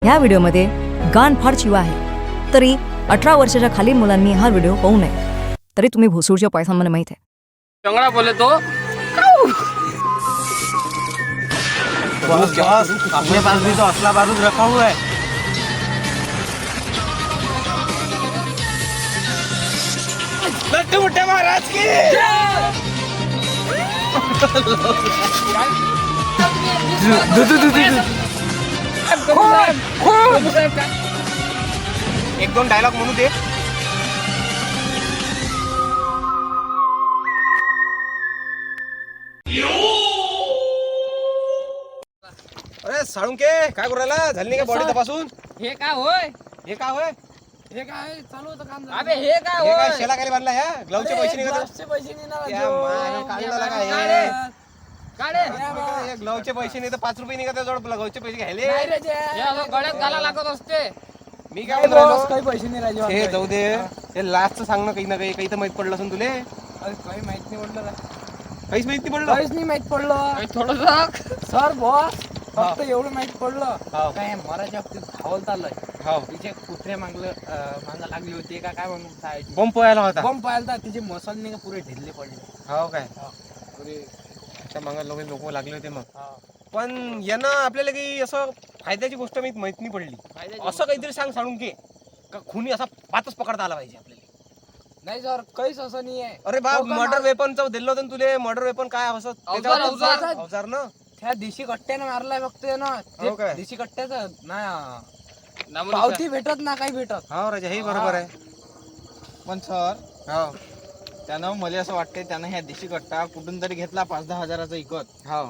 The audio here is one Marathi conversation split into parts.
ह्या व्हिडिओमध्ये गाण फार चिवा आहे, तरी 18 वर्षाच्या खालील मुलांनी हा व्हिडिओ पाहू नये. तरी तुम्ही भोसूरच्या पैशांमध्ये माहित आहे. चंगड़ा बोले तो अपने पास भी तो असला बारूद रखा हुआ है. लड्डू मुट्ठे महाराज की एक दोन डायलॉग म्हणू दे. अरे साळुंके काय करू राहिला? झाली नाही का बॉडी तपासून? हे काय होय? हे काय होय? हे काय चालू होतं काम? अबे हे काय हे काय होय? शेला खाली बांधला ह्या ग्लवचे पैसे निघत पैसे नाही ना त्या मागे काढलं लागा हे. काढे हे ग्लवचे पैसे नाही तर 5 रुपये निघत जोड ग्लवचे पैसे घ्यायले. हे असं गळ्यात घाला लागत असते. मी काय म्हणतो राहिलो? काही पैसे नाही राहिजे. हे जाऊ दे. हे लास्टचं सांग ना काही ना काही तर माहित पडलं असेल तुले. अरे काही माहित नाही पडलं. काहीच माहित नाही पडलं. काहीच नाही माहित पडलं थोडस सर बॉस. फक्त एवढं माहित पडलं हाव. काय मराठ्या बाबतीत धावल चाललंय. हाव. तिचे कुत्रे मांगा लागली होती का काय म्हणून सांगायची. बॉम्ब पोहायला होता. बॉम्ब पाहिला तिचे मसल नाही का पुरे ढिल्ले पडले. हो काय पुरे त्या मागे लोक लागले होते मग. पण यांना आपल्याला काही असं फायद्याची गोष्ट माहित नाही पडली. असं काहीतरी सांग सांगून की का खुनी असा पातच पकडता आला पाहिजे आपल्याला. नाही सर काहीच असं नाही आहे. अरे बाप हो का मर्डर वेपनचं दिलं होतं ना तुले. मर्डर वेपन काय असं त्याच्यावर अवजार. अवजार ना. त्या देशी कट्ट्याने मारलाय फक्त ना. हो काय? देशी कट्ट्याचं ना पावती भेटत ना काही भेटत. हो राजा हे बरोबर आहे. पण सर हो त्यानं मला असं वाटतंय त्यानं ह्या देशी कट्टा कुठून तरी घेतला 5-10 हजाराचा इकत. हो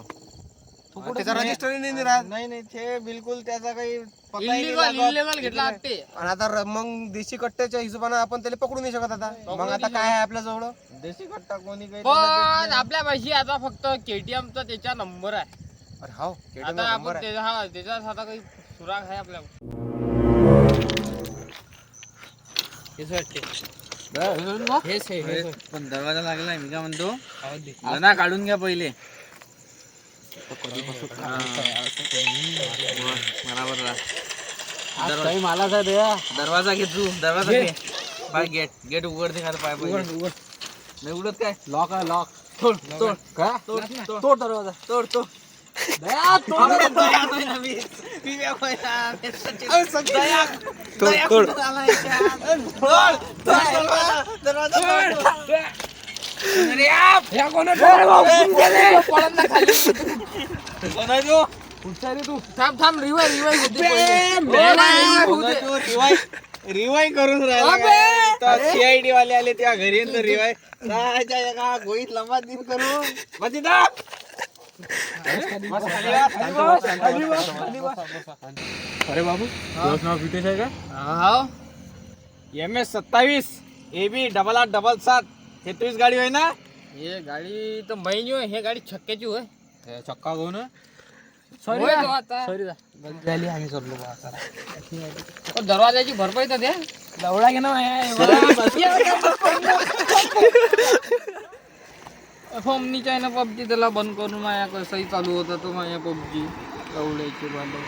तो कुठं त्याचा रजिस्टर नाही राहत. नाही ते बिलकुल त्याचा काही पत्ताही नाही लागत. इल्लीगल घेतला वाटते. आणि आता मग देशी कट्ट्याच्या हिशोबानं आपण त्याला पकडू नाही शकत आता. मग आता काय आहे आपल्या जवळ? देशी कट्टा कोणी काही पण आपल्या पाशी आता फक्त KTM चा त्याचा नंबर आहे. अरे हो आता आपण त्याचा आता काही सुराग आहे आपल्या. हेच वाटते. हेच हे पण दरवाजा लागलाय. मी काय म्हणतो लना काढून घ्या पहिले. काही मला सर द्या. दरवाजा घे तू. दरवाजा घे. पाय गेट उघडते का पाय पहिले. नाही उघडत काय? लॉक आहे लॉक. तोड तोड काय तोड दरवाजा. तोड तोड. थांब रिवाय रिवाय करून राहिला. CID वाले आले त्या घरी तर रिवाय का गोईत लंबा दिन करून अरे बाबू तुझं नाव वितेश आहे का? MS 27 AB 8877 33 गाडी होय ना. हे गाडी तर मैनी होय. हे गाडी छक्क्याची होय. चक्का घेऊन होय तो आता. झाली आम्ही सरलो पण दरवाजाची भरपाई तर द्या. लवडा घे ना फॉर्मनीच्या आहे ना पबजी त्याला बंद करून माया कसंही चालू होता तो माया पबजी लवड्याची बांधव.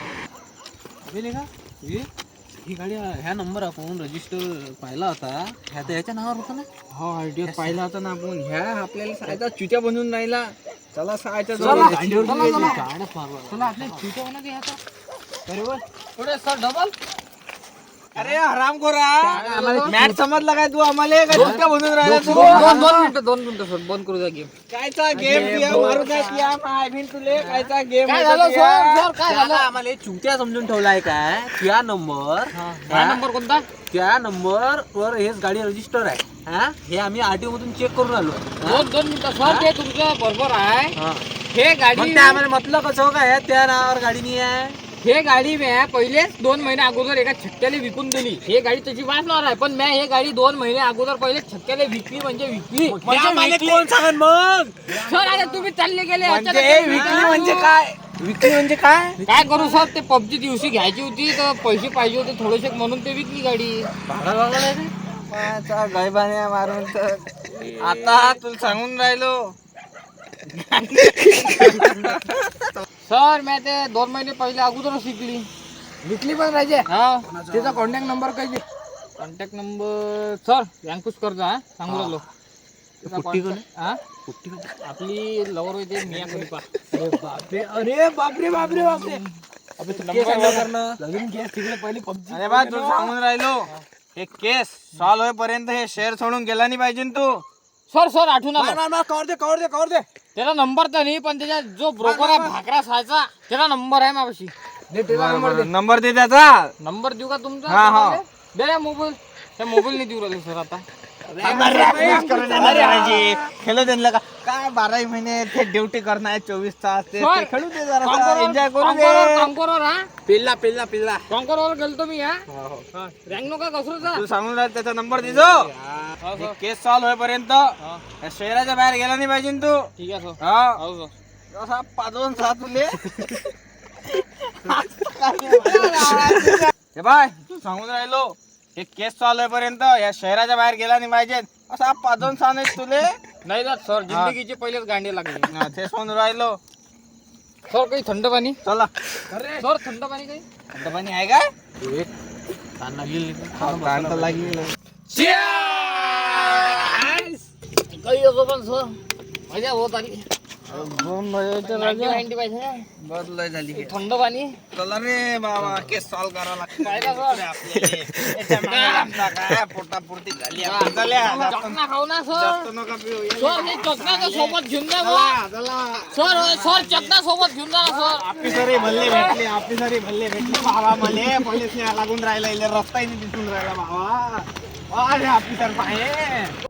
ही गाडी ह्या नंबर आपण रजिस्टर पाहिला होता. ह्या तर याच्या नावावर होता ना. हो आयडिया पाहिला होता ना आपण. ह्या आपल्याला सायचा चुट्या बनवून राहिला. चला सायच्या पुढे सर डबल. अरे हराम खोरा मॅच समजला काय तू आम्हाला काय चुट्या बनवून राहिला तू. दोन मिनिटं सर बंद करू द्या गेम. कायचा गेम मारू काय किया माय तुले कायचा गेम काय झालं सर? काय झालं? आम्हाला चुट्या समजून ठेवलाय काय. त्या नंबर हा नंबर कोणता? त्या नंबर वर हेच गाडी रजिस्टर आहे. हा हे आम्ही RTO मधून चेक करून आलो. दोन मिनिटं सर ते तुमचं बरोबर आहे. हे गाडी आम्हाला म्हटलं कसं काय त्या नावावर गाडी नाही आहे. हे गाडी मी पहिलेच 2 महिने अगोदर एका छक्क्याला विकून दिली. हे गाडी त्याची वाचणार आहे. पण मी हे गाडी 2 महिने अगोदर पहिले छक्क्याला विकली म्हणजे विकली. कोण सांगन मग. सर आता तुम्ही चालले गेले विकली म्हणजे काय. विकली म्हणजे काय. काय करू सर ते पबजी दिवशी घ्यायची होती तर पैसे पाहिजे होते थोडेसे म्हणून ते विकली गाडी. गैबाने मारून तर आता तुला सांगून राहिलो. सर मी ते 2 महिने पहिले अगोदरच शिकली. विकली पण राहायचे हा त्याचा कॉन्टॅक्ट नंबर काही कॉन्टॅक्ट नंबर सर अंकुश करजा हा सांगू राहिलो त्याचा contact- हा? आपली लवर होते मिया खलिफा अरे बापरे बापरे बापरे लगीन केस तिकडे पहिली पबजी अरे बा तू सांगून राहिलो हे केस सॉल्व होईपर्यंत हे शेअर सोडून गेला नाही पाहिजे ना तू. सर आठवून आलं कवर दे त्याला नंबर तर नाही पण त्याच्या जो ब्रोकर आहे भाकरा सायचा त्याला नंबर आहे माझ्यापाशी त्याचा नंबर दे नंबर दे त्याचा. नंबर देऊ का तुमचा हा, हा. दे मोबाईल त्या मोबाईल नाही देऊ राहिले सर आता खेळू दे का काय 12 महिने ते ड्युटी करणार 24 तास ते सर, खेळू दे जरा एन्जॉय करू दे. कांकोरवर हा पिल्ला कांकोरवर गेलतो मी हा रँक नका घसरूचा तू सांगून राहिला त्याचा नंबर दे जो. केस सॉल्व होईपर्यंत या शहराच्या बाहेर गेला नाही पाहिजे ना तू. ठीक आहे सर हा हो सर असा पाजवून तुले हे बाय तू सांगून राहिलो हे केस सॉल्व होईपर्यंत या शहराच्या बाहेर गेला नाही पाहिजे असा पाजवून सांगेल तुले. नाही जात सर जिंदगीचे पहिलेच गांडे लागले हा, तेच म्हणून राहिलो. सर काही थंड पाणी चला सर थंड पाणी काही थंड पाणी आहे काय काही असो पण सर मजा होत आली पाहिजे बदलय झाली थंड पाणी चला रे बाबा केस सॉल्व करावं लागतं पाहिजे सर काय पोटापुरती झाली आपण. चल्या, जास्त- चकना खाऊ ना जास्त सर नका पिऊ. ये सर हे चकना सोबत घेऊन जा मला. सर चकना सोबत घेऊन जा ना सर ऑफिसरही भल्ले भेटले बाबा मले पोलीस लागून राहिला रस्ताही नाही दिसून राहिला बाबा. अरे ऑफिसर पाहे